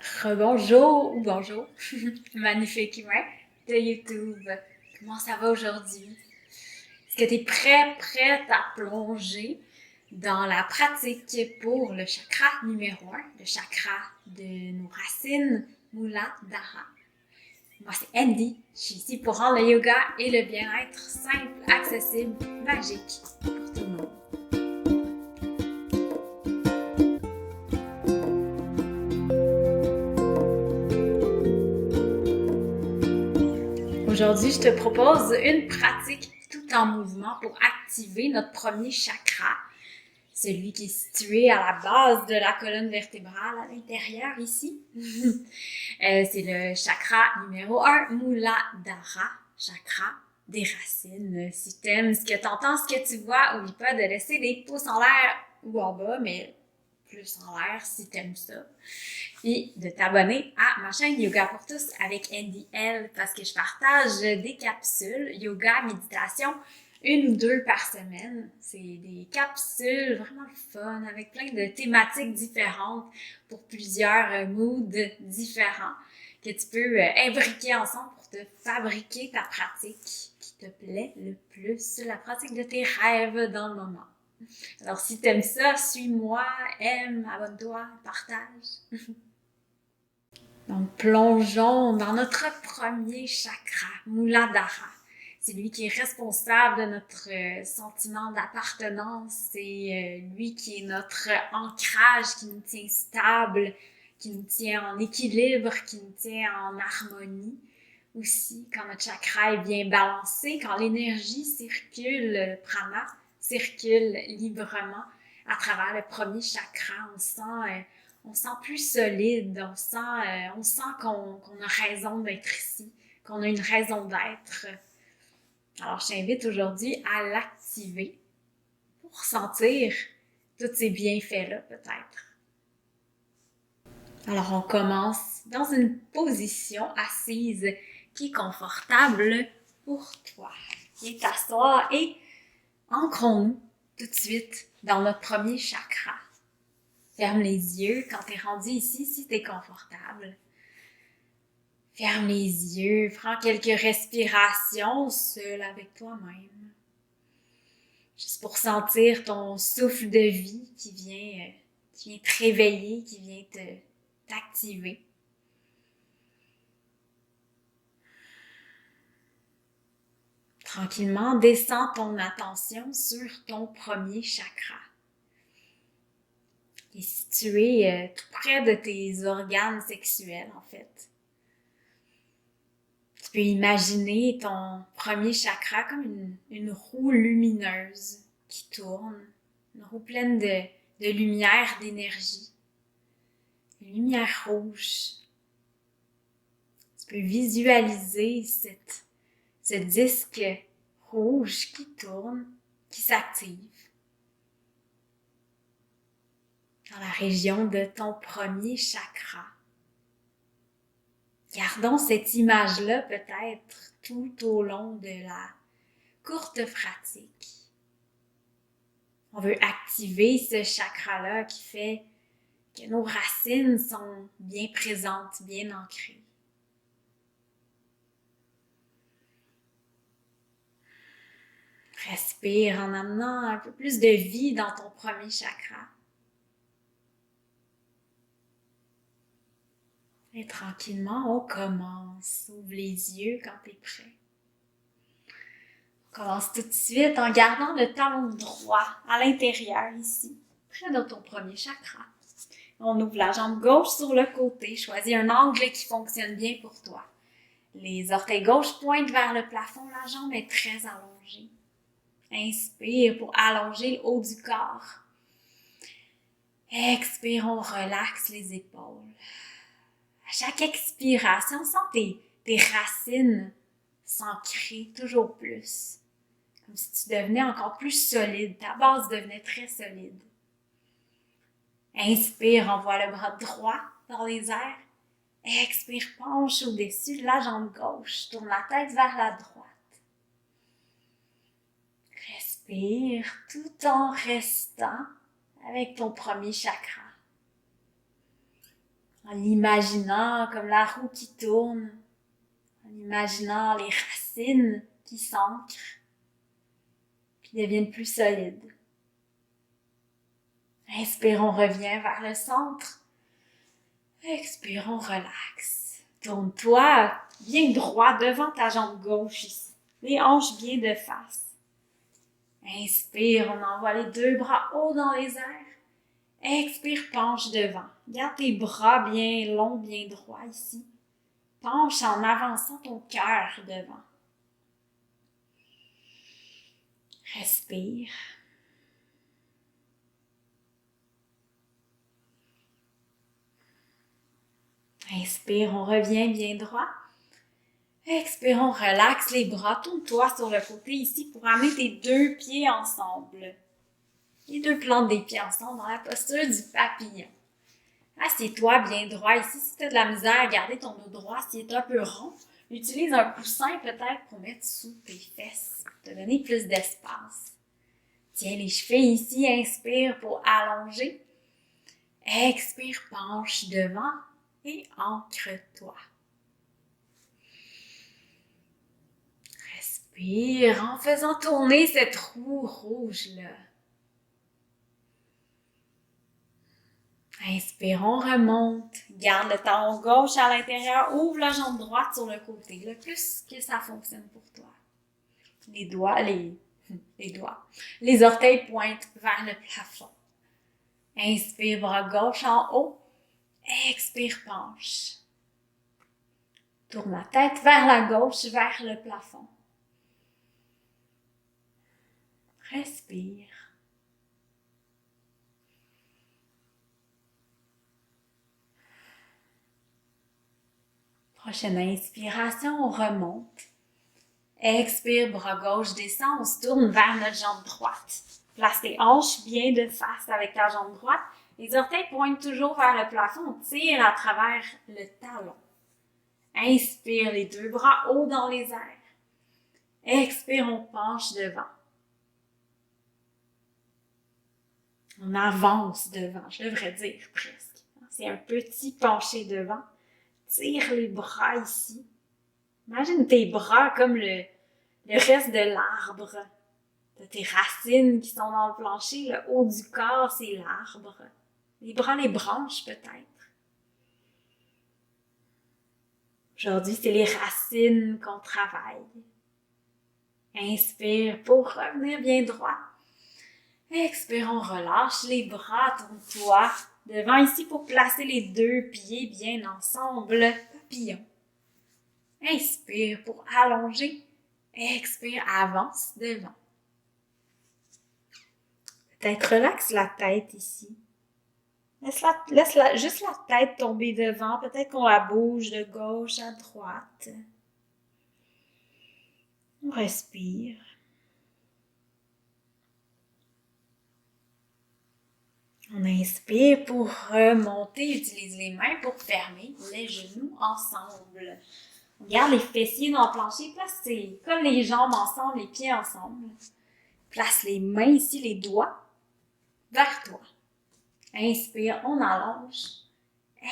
Rebonjour ou bonjour, magnifique humain de YouTube. Comment ça va aujourd'hui? Est-ce que tu es prête à plonger dans la pratique pour le chakra numéro 1, le chakra de nos racines, Muladhara? Moi, c'est Andy. Je suis ici pour rendre le yoga et le bien-être simple, accessible, magique pour tout le monde. Aujourd'hui, je te propose une pratique tout en mouvement pour activer notre premier chakra, celui qui est situé à la base de la colonne vertébrale à l'intérieur ici. C'est le chakra numéro 1, Muladhara, chakra des racines. Si tu aimes ce que tu entends, ce que tu vois, oublie pas de laisser des pouces en l'air ou en bas, mais plus en l'air si tu aimes ça. Et de t'abonner à ma chaîne Yoga pour tous avec Andy L parce que je partage des capsules yoga, méditation, 1 ou 2 par semaine. C'est des capsules vraiment fun avec plein de thématiques différentes pour plusieurs moods différents que tu peux imbriquer ensemble pour te fabriquer ta pratique qui te plaît le plus, la pratique de tes rêves dans le moment. Alors si t'aimes ça, suis-moi, aime, abonne-toi, partage. Donc, plongeons dans notre premier chakra, Muladhara. C'est lui qui est responsable de notre sentiment d'appartenance. C'est lui qui est notre ancrage, qui nous tient stable, qui nous tient en équilibre, qui nous tient en harmonie. Aussi, quand notre chakra est bien balancé, quand l'énergie circule, le prana circule librement à travers le premier chakra, on sent plus solide, on sent qu'on a raison d'être ici, qu'on a une raison d'être. Alors, je t'invite aujourd'hui à l'activer pour sentir tous ces bienfaits-là, peut-être. Alors, on commence dans une position assise qui est confortable pour toi. Viens t'asseoir et ancrons-nous tout de suite dans notre premier chakra. Ferme les yeux quand tu es rendu ici, si tu es confortable. Ferme les yeux, prends quelques respirations seul avec toi-même. Juste pour sentir ton souffle de vie qui vient te réveiller, qui vient t'activer. Tranquillement, descends ton attention sur ton premier chakra. Il est situé tout près de tes organes sexuels, en fait. Tu peux imaginer ton premier chakra comme une roue lumineuse qui tourne, une roue pleine de lumière, d'énergie, une lumière rouge. Tu peux visualiser ce disque rouge qui tourne, qui s'active dans la région de ton premier chakra. Gardons cette image-là peut-être tout au long de la courte pratique. On veut activer ce chakra-là qui fait que nos racines sont bien présentes, bien ancrées. Respire en amenant un peu plus de vie dans ton premier chakra. Et tranquillement, on commence. Ouvre les yeux quand tu es prêt. On commence tout de suite en gardant le talon droit à l'intérieur ici, près de ton premier chakra. On ouvre la jambe gauche sur le côté. Choisis un angle qui fonctionne bien pour toi. Les orteils gauche pointent vers le plafond. La jambe est très allongée. Inspire pour allonger le haut du corps. Expire, on relaxe les épaules. À chaque expiration, sens tes racines s'ancrer toujours plus. Comme si tu devenais encore plus solide. Ta base devenait très solide. Inspire, envoie le bras droit dans les airs. Expire, penche au-dessus de la jambe gauche. Tourne la tête vers la droite. Respire tout en restant avec ton premier chakra. en l'imaginant comme la roue qui tourne, en imaginant les racines qui s'ancrent, qui deviennent plus solides. Inspire, on revient vers le centre. Expire, on relaxe. Tourne-toi bien droit devant ta jambe gauche ici. Les hanches bien de face. Inspire, on envoie les deux bras haut dans les airs. Expire, penche devant. Garde tes bras bien longs, bien droits ici. Penche en avançant ton cœur devant. Respire. Inspire, on revient bien droit. Expire, on relaxe les bras. Tourne-toi sur le côté ici pour amener tes deux pieds ensemble. Les deux plantes des pieds ensemble dans la posture du papillon. Assieds-toi bien droit ici. Si tu as de la misère à garder ton dos droit, si il est un peu rond, utilise un coussin peut-être pour mettre sous tes fesses, pour te donner plus d'espace. Tiens les chevilles ici, inspire pour allonger. Expire, penche devant et ancre-toi. Respire en faisant tourner cette roue rouge-là. Inspire, on remonte. Garde le talon gauche à l'intérieur. Ouvre la jambe droite sur le côté, le plus que ça fonctionne pour toi. Les doigts. Les orteils pointent vers le plafond. Inspire, bras gauche en haut. Expire, penche. Tourne la tête vers la gauche, vers le plafond. Respire. Prochaine inspiration, on remonte. Expire, bras gauche descend, on se tourne vers notre jambe droite. Place tes hanches bien de face avec ta jambe droite. Les orteils pointent toujours vers le plafond, on tire à travers le talon. Inspire, les deux bras haut dans les airs. Expire, on penche devant. On avance devant, je devrais dire presque. C'est un petit penché devant. Tire les bras ici. Imagine tes bras comme le reste de l'arbre. T'as tes racines qui sont dans le plancher. Le haut du corps, c'est l'arbre. Les bras, les branches peut-être. Aujourd'hui, c'est les racines qu'on travaille. Inspire pour revenir bien droit. Expire, on relâche les bras, tourne-toi devant ici pour placer les deux pieds bien ensemble. Papillon. Inspire pour allonger. Expire, avance devant. Peut-être relaxe la tête ici. Laisse juste la tête tomber devant. Peut-être qu'on la bouge de gauche à droite. On respire. On inspire pour remonter. Utilise les mains pour fermer les genoux ensemble. On garde les fessiers dans le plancher. Colle les jambes ensemble, les pieds ensemble. Place les mains ici, les doigts, vers toi. Inspire, on allonge.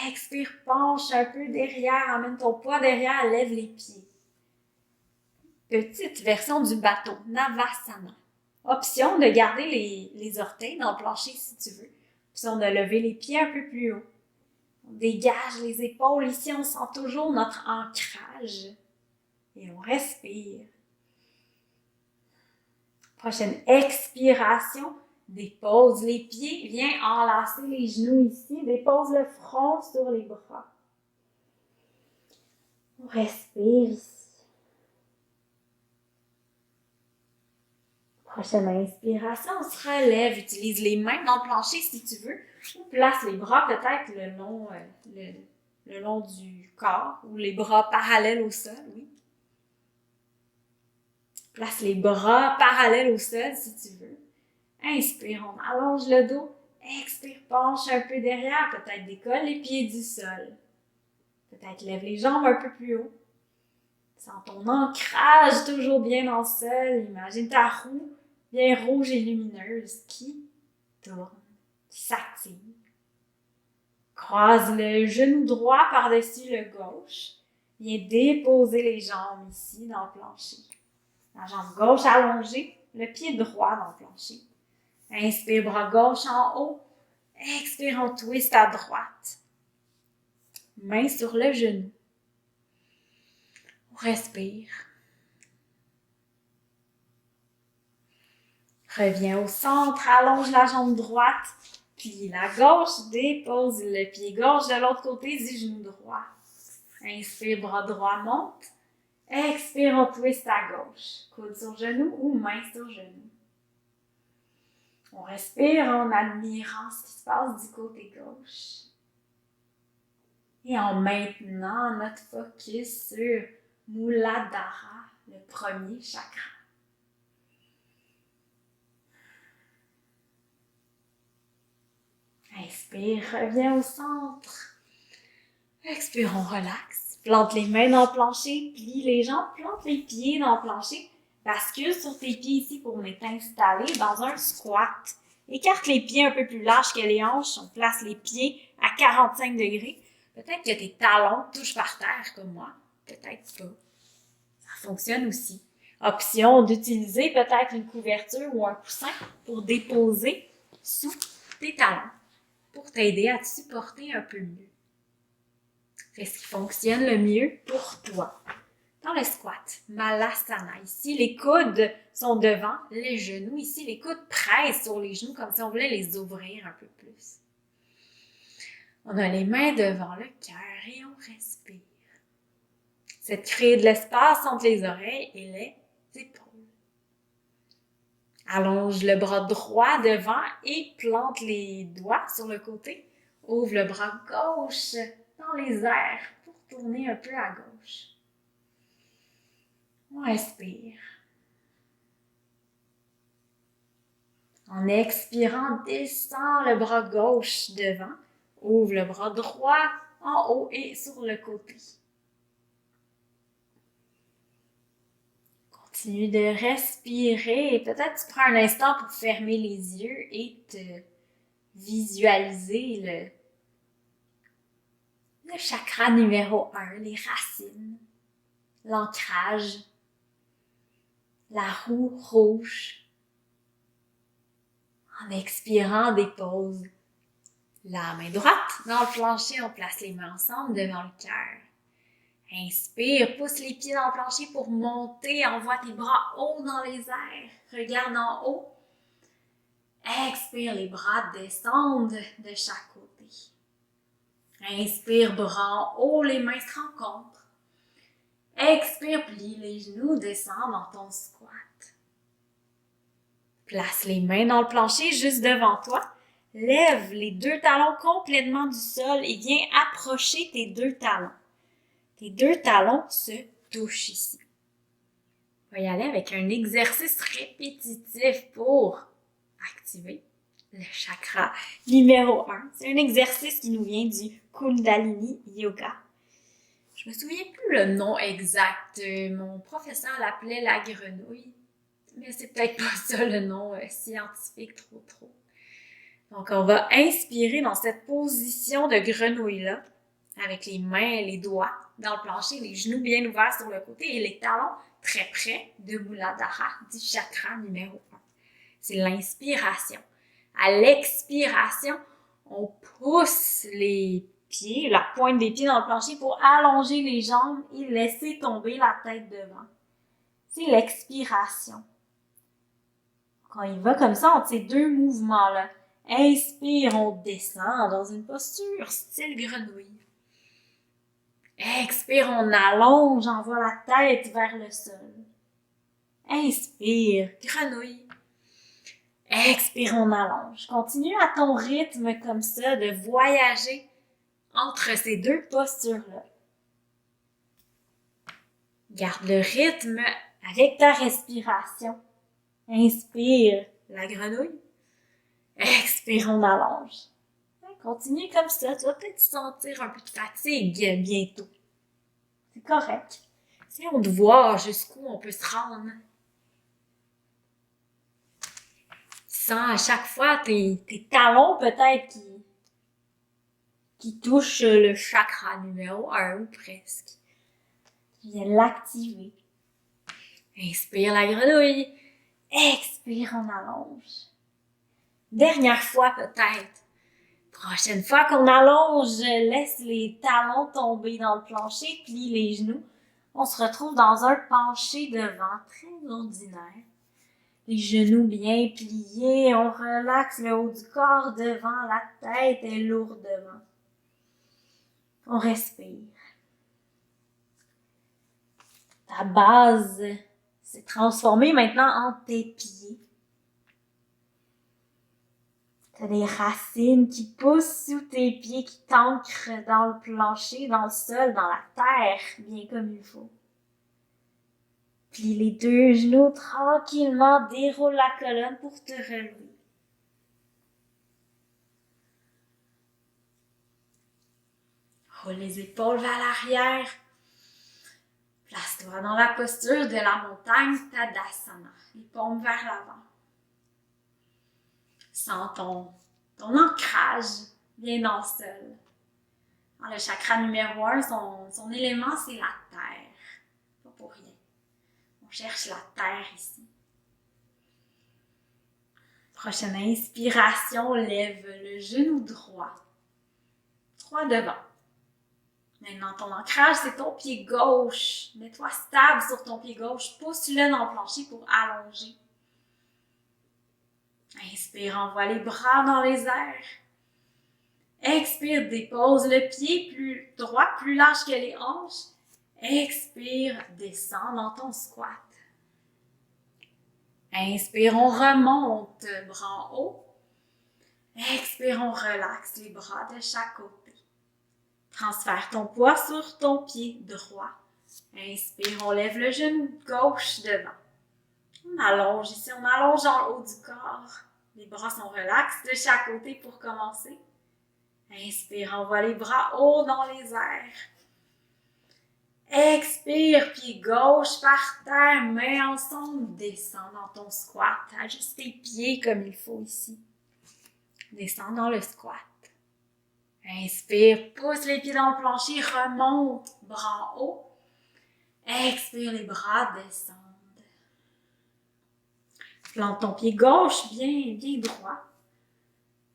Expire, penche un peu derrière. Amène ton poids derrière, lève les pieds. Petite version du bateau, Navasana. Option de garder les orteils dans le plancher si tu veux. Option de lever les pieds un peu plus haut. On dégage les épaules. Ici, on sent toujours notre ancrage. Et on respire. Prochaine expiration. Dépose les pieds. Viens enlacer les genoux ici. Dépose le front sur les bras. On respire ici. Prochaine inspiration, on se relève. Utilise les mains dans le plancher si tu veux. Ou place les bras peut-être le long du corps ou les bras parallèles au sol, oui. Place les bras parallèles au sol si tu veux. Inspire, on allonge le dos. Expire, penche un peu derrière. Peut-être décolle les pieds du sol. Peut-être lève les jambes un peu plus haut. Sens ton ancrage toujours bien dans le sol. Imagine ta roue bien rouge et lumineuse qui tourne, qui s'active. Croise le genou droit par-dessus le gauche. Viens déposer les jambes ici dans le plancher. La jambe gauche allongée, le pied droit dans le plancher. Inspire, bras gauche en haut. Expire, on twist à droite. Main sur le genou. On respire. Reviens au centre, allonge la jambe droite. Plie la gauche, dépose le pied gauche de l'autre côté du genou droit. Inspire, bras droit monte. Expire, on twist à gauche. Coude sur genou ou main sur genou. On respire en admirant ce qui se passe du côté gauche. Et en maintenant notre focus sur Muladhara, le premier chakra. Inspire, reviens au centre. Expire, on relaxe. Plante les mains dans le plancher, plie les jambes, plante les pieds dans le plancher. Bascule sur tes pieds ici pour on est installé dans un squat. Écarte les pieds un peu plus larges que les hanches. On place les pieds à 45 degrés. Peut-être que tes talons touchent par terre comme moi. Peut-être pas. Ça fonctionne aussi. Option d'utiliser peut-être une couverture ou un coussin pour déposer sous tes talons pour t'aider à te supporter un peu mieux. Fais ce qui fonctionne le mieux pour toi. Dans le squat, Malasana. Ici, les coudes sont devant les genoux. Ici, les coudes pressent sur les genoux comme si on voulait les ouvrir un peu plus. On a les mains devant le cœur et on respire. C'est de créer de l'espace entre les oreilles et les épaules. Allonge le bras droit devant et plante les doigts sur le côté. Ouvre le bras gauche dans les airs pour tourner un peu à gauche. On respire. En expirant, descend le bras gauche devant. Ouvre le bras droit en haut et sur le côté. Continue de respirer et peut-être tu prends un instant pour fermer les yeux et te visualiser le chakra numéro 1, les racines, l'ancrage, la roue rouge. En expirant, dépose la main droite dans le plancher, on place les mains ensemble devant le cœur. Inspire, pousse les pieds dans le plancher pour monter, envoie tes bras haut dans les airs, regarde en haut. Expire, les bras descendent de chaque côté. Inspire, bras en haut, les mains se rencontrent. Expire, plie les genoux, descends dans ton squat. Place les mains dans le plancher juste devant toi. Lève les deux talons complètement du sol et viens approcher tes deux talons. Tes deux talons se touchent ici. On va y aller avec un exercice répétitif pour activer le chakra numéro 1. C'est un exercice qui nous vient du Kundalini Yoga. Je me souviens plus le nom exact. Mon professeur l'appelait la grenouille. Mais c'est peut-être pas ça le nom scientifique trop. Donc, on va inspirer dans cette position de grenouille-là, avec les mains et les doigts dans le plancher, les genoux bien ouverts sur le côté et les talons très près de Muladhara, du chakra numéro 1. C'est l'inspiration. À l'expiration, on pousse les pieds, la pointe des pieds dans le plancher pour allonger les jambes et laisser tomber la tête devant. C'est l'expiration. Quand il va comme ça, entre ces deux mouvements-là, inspire, on descend dans une posture style grenouille. Expire, on allonge, envoie la tête vers le sol. Inspire, grenouille. Expire, on allonge. Continue à ton rythme comme ça de voyager entre ces deux postures-là. Garde le rythme avec ta respiration. Inspire, la grenouille. Expire, on allonge. Continue comme ça. Tu vas peut-être sentir un peu de fatigue bientôt. C'est correct. Essayons de voir jusqu'où on peut se rendre. Sens à chaque fois tes talons peut-être qui touche le chakra numéro 1 ou presque. Tu viens l'activer. Inspire la grenouille. Expire, on allonge. Dernière fois peut-être. Prochaine fois qu'on allonge, laisse les talons tomber dans le plancher, plie les genoux. On se retrouve dans un penché devant très ordinaire. Les genoux bien pliés, on relaxe le haut du corps devant, la tête est lourde devant. On respire. Ta base s'est transformée maintenant en tes pieds. T'as des racines qui poussent sous tes pieds, qui t'ancrent dans le plancher, dans le sol, dans la terre, bien comme il faut. Plie les deux genoux tranquillement, déroule la colonne pour te relever. Roule les épaules vers l'arrière. Place-toi dans la posture de la montagne Tadasana, les paumes vers l'avant. Sens ton ancrage bien dans le sol. Dans le chakra numéro 1, son élément, c'est la terre. Pas pour rien. On cherche la terre ici. Prochaine inspiration, lève le genou droit. Droit devant. Maintenant, ton ancrage, c'est ton pied gauche. Mets-toi stable sur ton pied gauche. Pousse-le dans le plancher pour allonger. Inspire, envoie les bras dans les airs. Expire, dépose le pied plus droit, plus large que les hanches. Expire, descends dans ton squat. Inspire, on remonte, bras en haut. Expire, on relaxe les bras de chaque côté. Transfère ton poids sur ton pied droit. Inspire, on lève le genou gauche devant. On allonge ici, on allonge en haut du corps. Les bras sont relax de chaque côté pour commencer. Inspire, envoie les bras haut dans les airs. Expire, pied gauche par terre, mains ensemble, descends dans ton squat. Ajuste tes pieds comme il faut ici. Descends dans le squat. Inspire, pousse les pieds dans le plancher, remonte, bras en haut. Expire, les bras descendent. Plante ton pied gauche bien droit.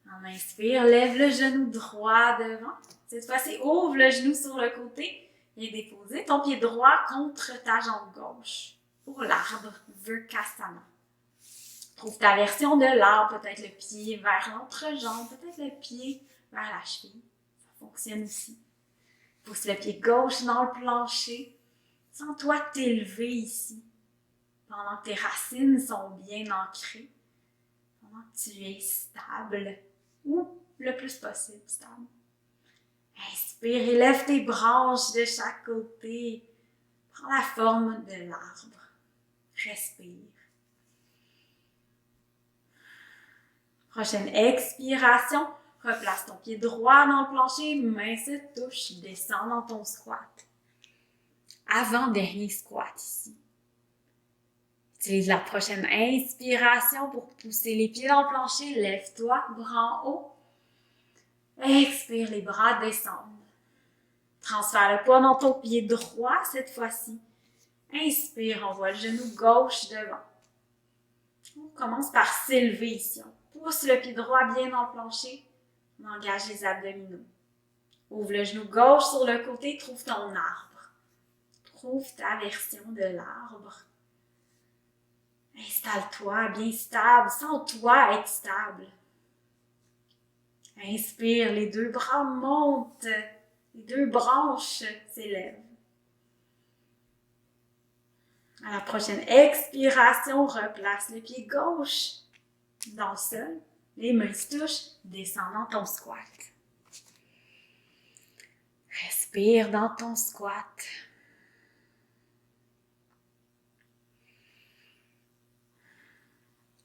On inspire, lève le genou droit devant. Cette fois-ci, ouvre le genou sur le côté et dépose ton pied droit contre ta jambe gauche pour l'arbre Virkasana. Trouve ta version de l'arbre, peut-être le pied vers l'entrejambe, peut-être le pied vers la cheville. Ça fonctionne aussi. Pousse le pied gauche dans le plancher. Sens-toi t'élever ici, pendant que tes racines sont bien ancrées, pendant que tu es stable, ou le plus possible stable. Inspire, élève tes branches de chaque côté. Prends la forme de l'arbre. Respire. Prochaine expiration, replace ton pied droit dans le plancher, main se touche, descends dans ton squat. Avant-dernier squat ici. Utilise la prochaine inspiration pour pousser les pieds dans le plancher, lève-toi, bras en haut. Expire, les bras descendent. Transfère le poids dans ton pied droit cette fois-ci. Inspire, envoie le genou gauche devant. On commence par s'élever ici. On pousse le pied droit bien dans le plancher. On engage les abdominaux. Ouvre le genou gauche sur le côté, trouve ton arbre. Trouve ta version de l'arbre. Installe-toi bien stable, sens-toi être stable. Inspire, les deux bras montent, les deux branches s'élèvent. À la prochaine expiration, replace le pied gauche dans le sol, les mains se touchent, descends dans ton squat. Respire dans ton squat.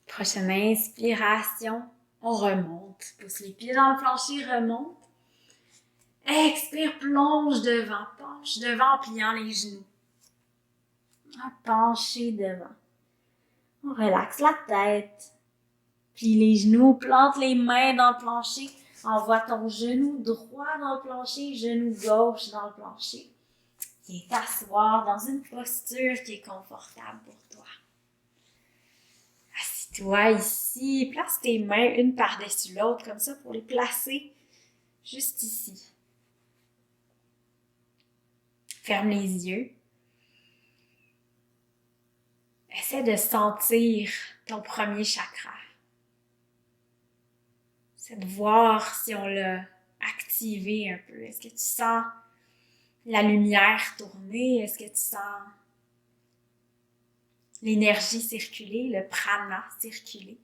Prochaine inspiration, on remonte. Pousse les pieds dans le plancher, remonte. Expire, plonge devant, penche devant en pliant les genoux. Pencher devant. On relaxe la tête. Plie les genoux, plante les mains dans le plancher. Envoie ton genou droit dans le plancher, genou gauche dans le plancher. Et t'asseoir dans une posture qui est confortable pour toi. Assis-toi ici, place tes mains une par-dessus l'autre, comme ça, pour les placer juste ici. Ferme les yeux. Essaie de sentir ton premier chakra. Essaie de voir si on l'a activé un peu. Est-ce que tu sens la lumière tourner? Est-ce que tu sens l'énergie circuler, le prana circuler?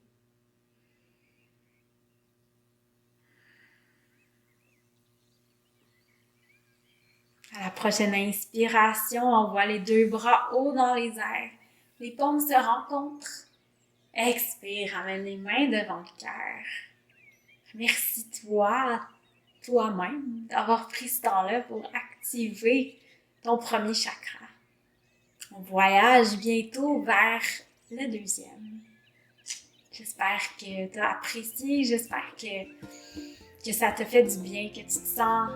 À la prochaine inspiration, envoie les deux bras haut dans les airs. Les paumes se rencontrent. Expire, ramène les mains devant le cœur. Remercie-toi, toi-même, d'avoir pris ce temps-là pour activer ton premier chakra. On voyage bientôt vers le deuxième. J'espère que tu as apprécié, j'espère que ça te fait du bien, que tu te sens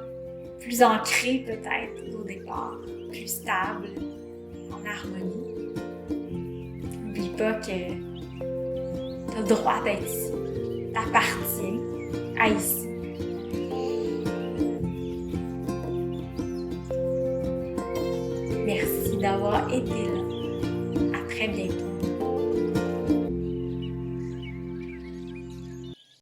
plus ancré peut-être qu'au départ, plus stable, en harmonie. N'oublie pas que tu as le droit d'être ici, t'appartiens à ici. Merci d'avoir été là. À très bientôt.